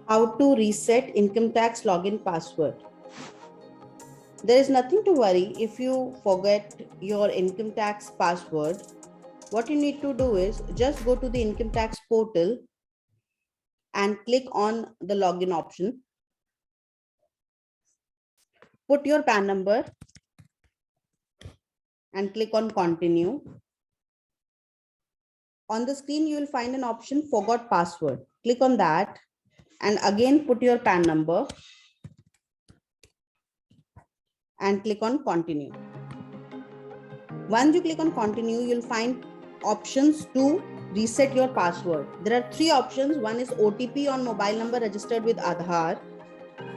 How to reset income tax login password. There is nothing to worry if you forget your income tax password. What you need to do is just go to the income tax portal and click on the login option. Put your PAN number and click on continue. On the screen, you will find an option forgot password. Click on that and again put your PAN number and click on continue. Once you click on continue, you'll find options to reset your password. There are three options. One is OTP on mobile number registered with Aadhaar.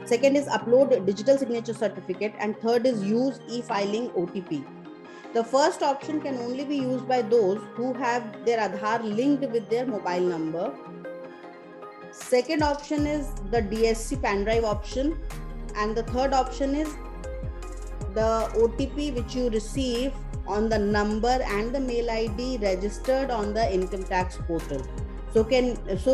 Second is upload digital signature certificate, and third is use e-filing OTP. The first option can only be used by those who have their Aadhaar linked with their mobile number. Second option is the DSC pen drive option, and the third option is the OTP which you receive on the number and the mail ID registered on the income tax portal. So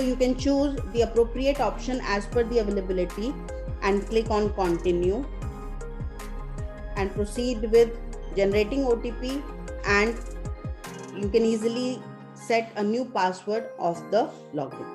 you can choose the appropriate option as per the availability and click on continue and proceed with generating OTP, and you can easily set a new password of the login.